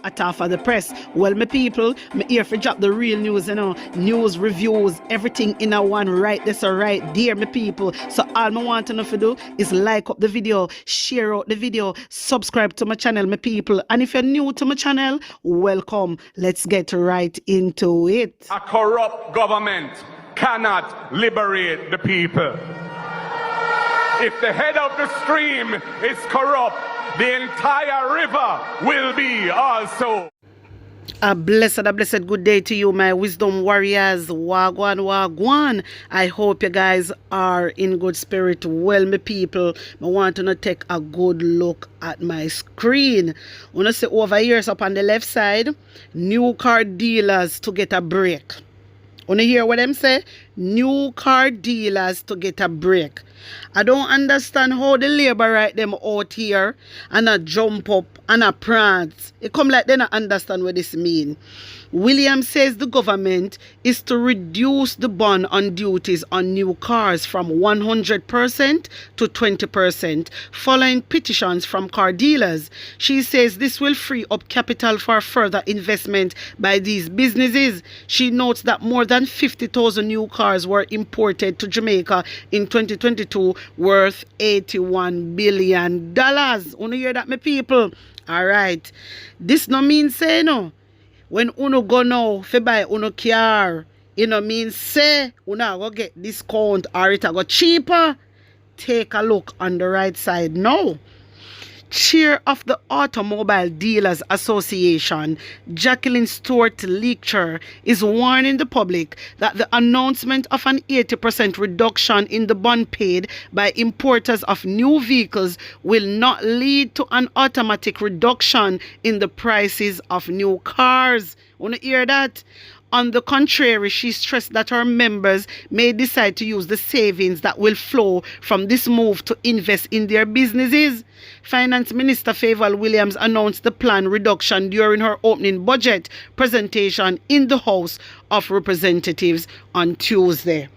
At half of the press. Well, my people, me here for drop the real news, news, reviews, everything in a one right this or right there, my people. So all I want to know to do is like up the video, share out the video, subscribe to my channel, my people. And if you're new to my channel, welcome. Let's get right into it. A corrupt government cannot liberate the people. If the head of the stream is corrupt, the entire river will be also. A blessed good day to you, my wisdom warriors. Wagwan, wagwan. I hope you guys are in good spirit. Well, my people, I want to take a good look at my screen. When I see over here up on the left side, new car dealers to get a break. When you hear what them say? New car dealers to get a break. I don't understand how the labor right them out here and a jump up and a prance. It come like they don't understand what this mean. Williams says the government is to reduce the bond on duties on new cars from 100% to 20% following petitions from car dealers. She says this will free up capital for further investment by these businesses. She notes that more than 50,000 new cars were imported to Jamaica in 2022 worth $81 billion. Wanna hear that, my people? Alright. This no mean say no. When uno go now fi buy uno car, it no mean say uno go get discount or it go cheaper. Take a look on the right side now. Chair of the Automobile Dealers Association, Jacqueline Stewart Leacher, is warning the public that the announcement of an 80% reduction in the bond paid by importers of new vehicles will not lead to an automatic reduction in the prices of new cars. Want to hear that? On the contrary, she stressed that her members may decide to use the savings that will flow from this move to invest in their businesses. Finance Minister Favour Williams announced the planned reduction during her opening budget presentation in the House of Representatives on Tuesday.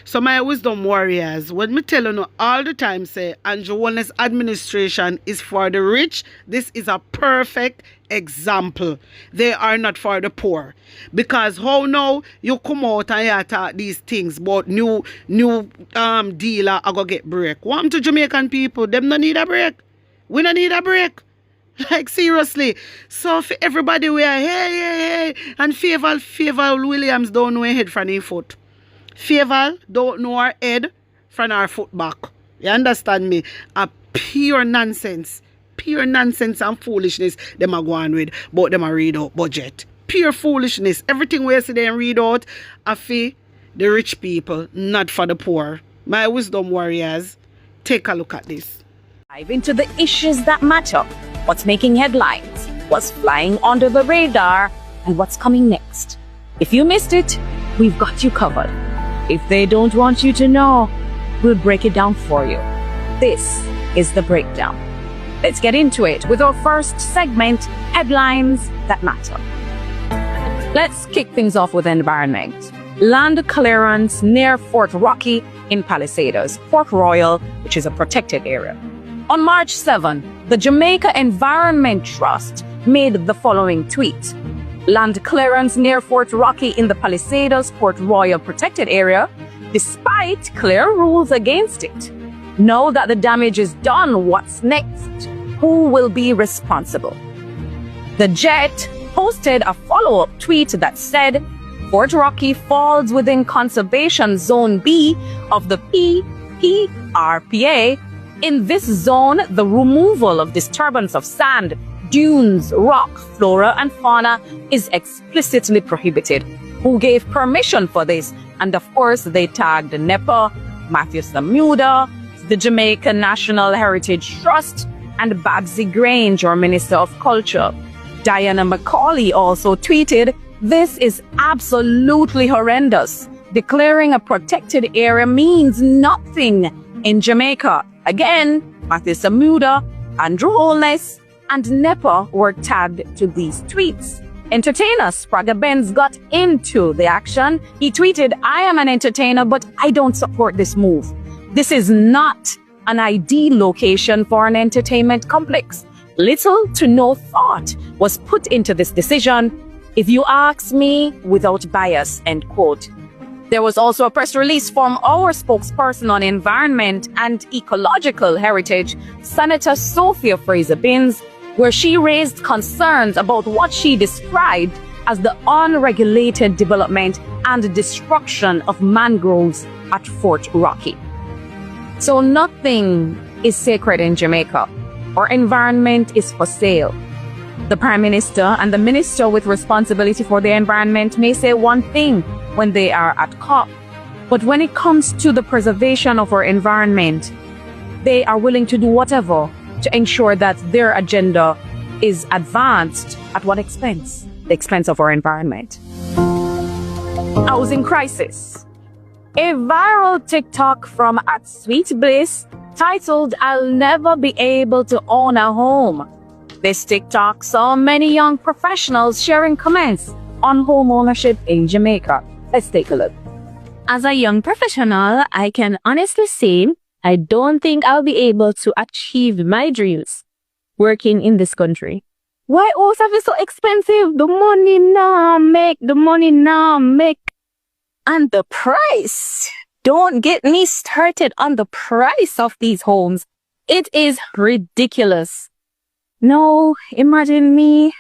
So my wisdom warriors, when me tell you all the time say Andrew Wellness administration is for the rich, this is a perfect example. They are not for the poor. Because how now you come out and you talk these things about new dealer I go get break. What to Jamaican people? Them no need a break. We no need a break. Like seriously. So for everybody we are hey and Favour Williams don't know her head from her foot. Favour don't know her head from her foot back. You understand me? A pure nonsense and foolishness them are going with, but them are read out budget. Pure foolishness. Everything we see them read out are for the rich people, not for the poor. My wisdom warriors, take a look at this. Dive into the issues that matter. What's making headlines, what's flying under the radar, and what's coming next. If you missed it, we've got you covered. If they don't want you to know, we'll break it down for you. This is The Breakdown. Let's get into it with our first segment, Headlines That Matter. Let's kick things off with environment. Land clearance near Fort Rocky in Palisados, Port Royal, which is a protected area. On March 7, the Jamaica Environment Trust made the following tweet. Land clearance near Fort Rocky in the Palisados, Port Royal protected area, despite clear rules against it. Know that the damage is done. What's next? Who will be responsible? The Jet posted a follow-up tweet that said, Fort Rocky falls within Conservation Zone B of the PPRPA. In this zone, the removal of disturbance of sand, dunes, rock, flora, and fauna is explicitly prohibited. Who gave permission for this? And of course, they tagged NEPA, Matthew Samuda, the Jamaica National Heritage Trust, and Babsy Grange, our Minister of Culture. Diana McCauley also tweeted, "This is absolutely horrendous. Declaring a protected area means nothing in Jamaica." Again, Matthew Samuda, Andrew Holness, and NEPA were tagged to these tweets. Entertainer Spragga Benz got into the action. He tweeted, "I am an entertainer, but I don't support this move. This is not an ideal location for an entertainment complex. Little to no thought was put into this decision, if you ask me, without bias, end quote. There was also a press release from our spokesperson on environment and ecological heritage, Senator Sophia Fraser-Binns, where she raised concerns about what she described as the unregulated development and destruction of mangroves at Fort Rocky. So nothing is sacred in Jamaica. Our environment is for sale. The Prime Minister and the Minister with responsibility for the environment may say one thing when they are at COP, but when it comes to the preservation of our environment, they are willing to do whatever to ensure that their agenda is advanced. At what expense? The expense of our environment. Housing crisis. A viral TikTok from @SweetBliss titled, "I'll never be able to own a home." This TikTok saw many young professionals sharing comments on home ownership in Jamaica. Let's take a look. As a young professional, I can honestly say I don't think I'll be able to achieve my dreams working in this country. Why all stuff is so expensive? The money now make. And the price. Don't get me started on the price of these homes. It is ridiculous. Now, imagine me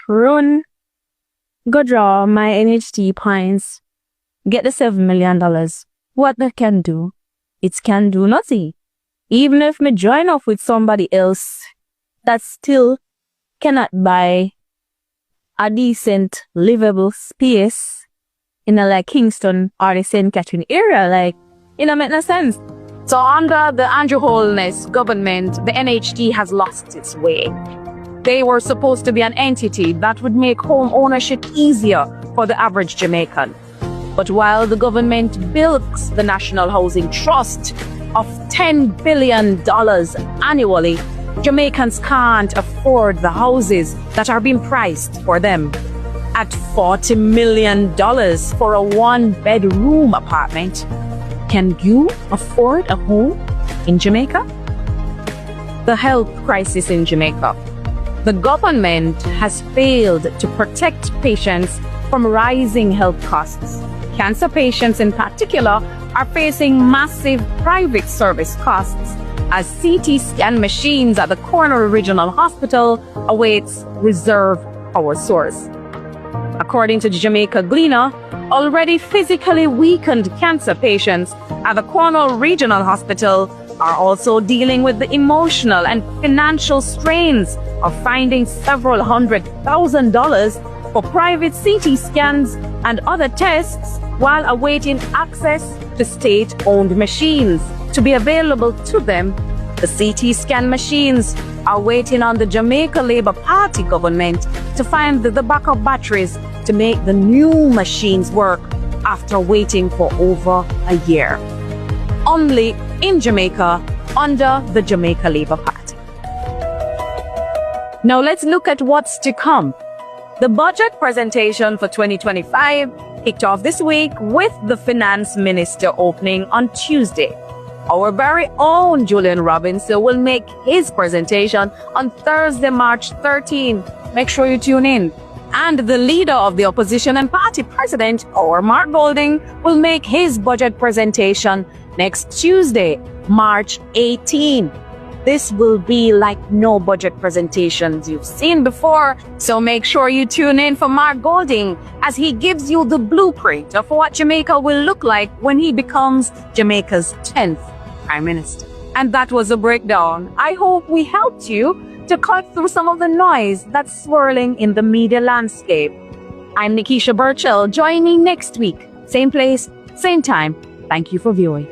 go draw my NHT points, get the $7 million. What that can do? It can do nothing. Even if me join up with somebody else that still cannot buy a decent livable space in a like Kingston or the St. Catherine area, like, it don't make no sense. So under the Andrew Holness government, the NHT has lost its way. They were supposed to be an entity that would make home ownership easier for the average Jamaican. But while the government bilks the National Housing Trust of $10 billion annually, Jamaicans can't afford the houses that are being priced for them at $40 million for a one-bedroom apartment. Can you afford a home in Jamaica? The health crisis in Jamaica. The government has failed to protect patients from rising health costs. Cancer patients in particular are facing massive private service costs as CT scan machines at the Corner Regional Hospital awaits reserve power source. According to Jamaica Gleaner, already physically weakened cancer patients at the Cornwall Regional Hospital are also dealing with the emotional and financial strains of finding several $100,000 for private CT scans and other tests while awaiting access to state-owned machines to be available to them. The CT scan machines are waiting on the Jamaica Labour Party government to find the backup batteries to make the new machines work after waiting for over a year. Only in Jamaica under the Jamaica Labour Party. Now let's look at what's to come. The budget presentation for 2025 kicked off this week with the Finance Minister opening on Tuesday. Our very own Julian Robinson will make his presentation on Thursday, March 13. Make sure you tune in. And the leader of the opposition and party president, our Mark Golding, will make his budget presentation next Tuesday, March 18. This will be like no budget presentations you've seen before, so make sure you tune in for Mark Golding as he gives you the blueprint of what Jamaica will look like when he becomes Jamaica's 10th Prime Minister. And that was a breakdown. I hope we helped you to cut through some of the noise that's swirling in the media landscape. I'm Nikisha Burchell. Join me next week. Same place, same time. Thank you for viewing.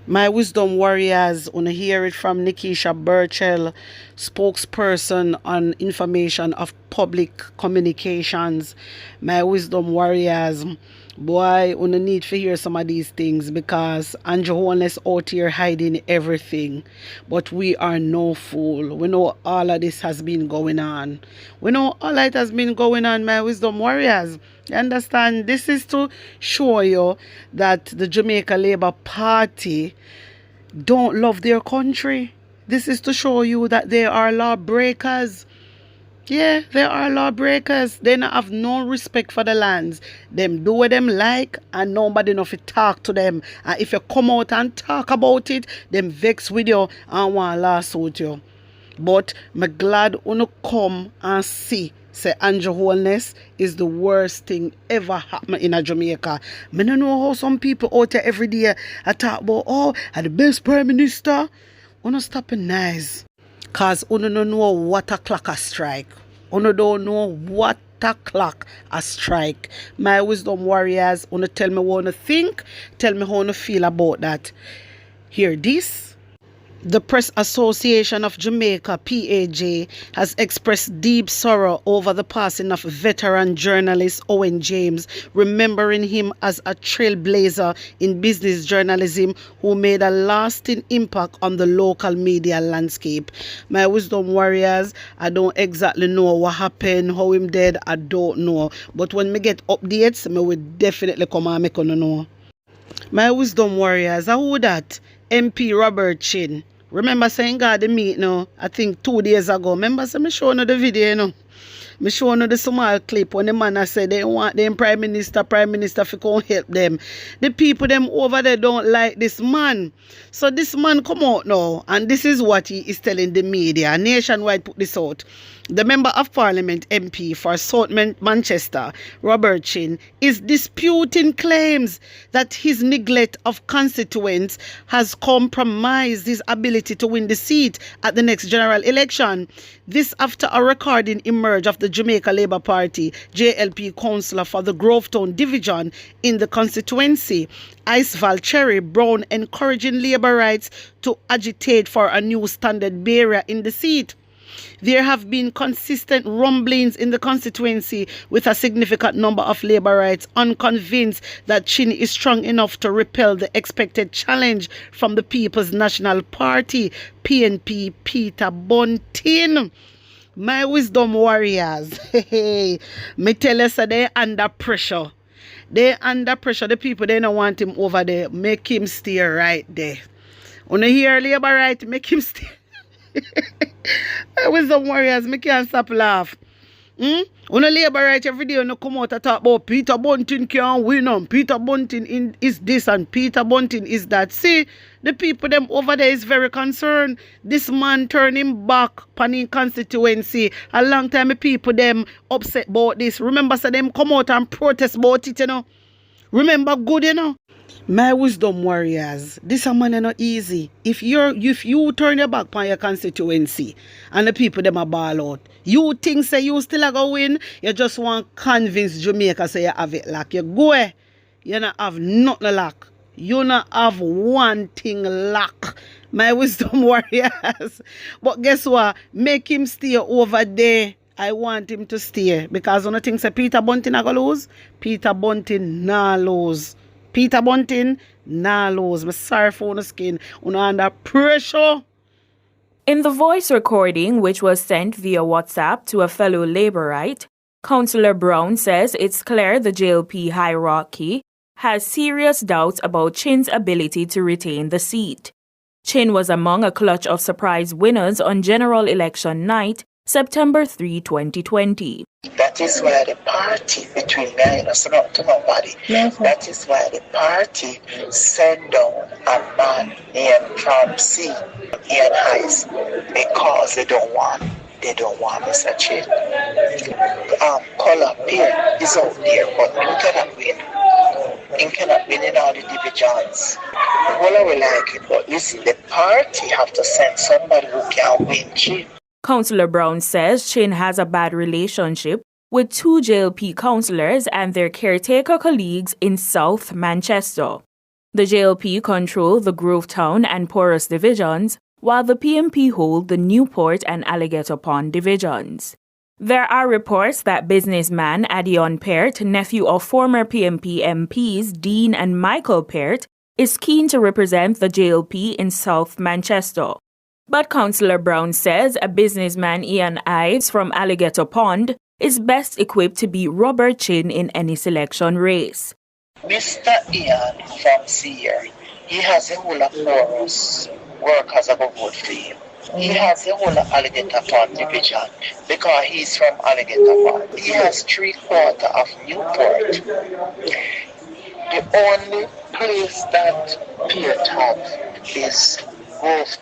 My wisdom warriors, wanna hear it from Nikisha Burchell, spokesperson on information of public communications. My wisdom warriors, boy, wanna need to hear some of these things because Andrew Holness out here hiding everything. But we are no fool. We know all of this has been going on. We know all of it has been going on, my wisdom warriors. You understand? This is to show you that the Jamaica Labour Party don't love their country. This is to show you that they are lawbreakers. Yeah, they are lawbreakers. They not have no respect for the lands. Them do what them like and nobody know fi talk to them. And if you come out and talk about it, them vex with you and want lawsuit you. But me glad unu come and see say Andrew Holness is the worst thing ever happen in a Jamaica. Me no know how some people out there every day I talk about, oh, and the best prime minister. Unu stop it nice. Cause unu no know what a clock a strike. Unu don't know what a clock a strike. My wisdom warriors, unu tell me what unu think, tell me how unu feel about that. Hear this. The Press Association of Jamaica, PAJ, has expressed deep sorrow over the passing of veteran journalist Owen James, remembering him as a trailblazer in business journalism who made a lasting impact on the local media landscape. My wisdom warriors, I don't exactly know what happened, how him dead, I don't know. But when me get updates, me will definitely come and make you know. My wisdom warriors, how would that? MP Robert Chin. Remember saying God the meet now, I think 2 days ago. Remember say me show you the video, you know. Me show you the small clip when the man said they want them prime minister fi come help them. The people them over there don't like this man. So this man come out now and this is what he is telling the media. Nationwide put this out. The Member of Parliament MP for South Manchester, Robert Chin, is disputing claims that his neglect of constituents has compromised his ability to win the seat at the next general election. This after a recording emerged of the Jamaica Labour Party, JLP councillor for the Grovetown division in the constituency, Iceval Cherry Brown, encouraging Labourites to agitate for a new standard bearer in the seat. There have been consistent rumblings in the constituency with a significant number of Labourites unconvinced that Chin is strong enough to repel the expected challenge from the People's National Party, PNP, Peter Bunting. My wisdom warriors, me tell you, so they're under pressure. They're under pressure. The people, they don't want him over there. Make him stay right there. When you hear Labourite, make him stay. My wisdom warriors, me can't stop laugh. When a Labourite every day when come out and talk about Peter Bunting can't win Peter Bunting is this and Peter Bunting is that. See, the people them over there is very concerned. This man turning back on his constituency. A long time the people them upset about this. Remember so them come out and protest about it, you know. Remember good, you know. My wisdom warriors, this a man not easy. If you turn your back on your constituency and the people them a ball out, you think say you still a go win, you just want convince Jamaica say you have it lock. You go, you not have nothing lock. You not have one thing lock. My wisdom warriors. But guess what? Make him stay over there. I want him to stay. Because one thing say Peter Bunting a go lose. Peter Bunting nah lose. Peter Bunting, nah lose. I'm sorry for the skin. Una under pressure. In the voice recording, which was sent via WhatsApp to a fellow Labourite, Councillor Brown says it's clear the JLP hierarchy has serious doubts about Chin's ability to retain the seat. Chin was among a clutch of surprise winners on general election night, September 3, 2020. That is why the party, between me and us, not to nobody, that is why the party send down a man named Trump C. Ian Hayes, because they don't want Mr. Chin. Color Peer is out there, but he cannot win. He cannot win in all the divisions. Well, we like it, but listen, the party have to send somebody who can win Chin. Councillor Brown says Chin has a bad relationship with 2 JLP councillors and their caretaker colleagues in South Manchester. The JLP control the Grovetown and Porous divisions, while the PMP hold the Newport and Alligator Pond divisions. There are reports that businessman Adion Peart, nephew of former PMP MPs Dean and Michael Peart, is keen to represent the JLP in South Manchester. But Councillor Brown says a businessman Ian Ives from Alligator Pond is best equipped to beat Robert Chin in any selection race. Mr. Ian from Sear, he has a whole of Porous workers that go vote for him. He has the whole of Alligator Pond division because he's from Alligator Pond. He has 3/4 of Newport. The only place that Peart have is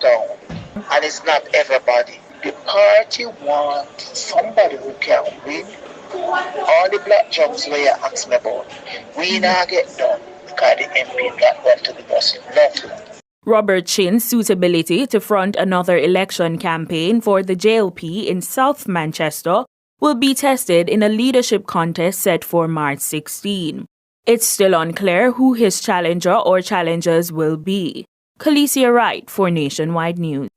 Town, and it's not everybody. The party wants somebody who can win. All the black jobs where you ask me about, we not get done because the MP got left to the bus. Nothing. Robert Chin's suitability to front another election campaign for the JLP in South Manchester will be tested in a leadership contest set for March 16. It's still unclear who his challenger or challengers will be. Khaleesi Wright for Nationwide News.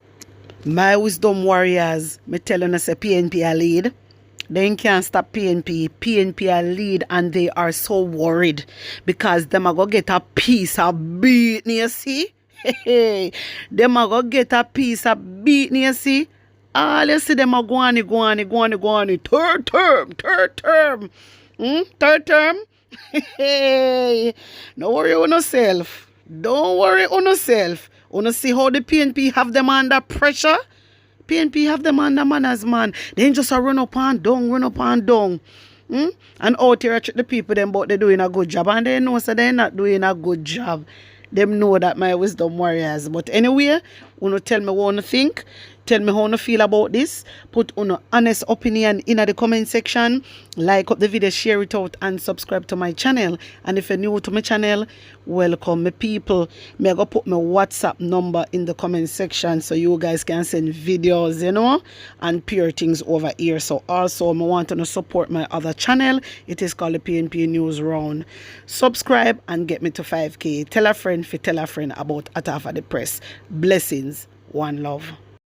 My wisdom warriors, me telling us a PNP a lead. They can't stop PNP. PNP a lead and they are so worried because them are going to get a piece of beating, you see? Them are going to get a piece of beating, you see? All you see them are going. Third term. Third term? No worry on yourself. Don't worry on yourself. Wanna see how the PNP have them under pressure? PNP have them under manners, man. They just a run up and down. And out here the people them but they're doing a good job. And they know so they're not doing a good job. Them know that my wisdom warriors. But anyway, wanna tell me what you think. Tell me how you feel about this. Put on honest opinion in the comment section. Like up the video, share it out, and subscribe to my channel. And if you're new to my channel, welcome my people. Me go put my WhatsApp number in the comment section so you guys can send videos, you know, and peer things over here. So also, I want to support my other channel. It is called the PNP News Round. Subscribe and get me to 5K. Tell a friend about Atafa the Press. Blessings. One love.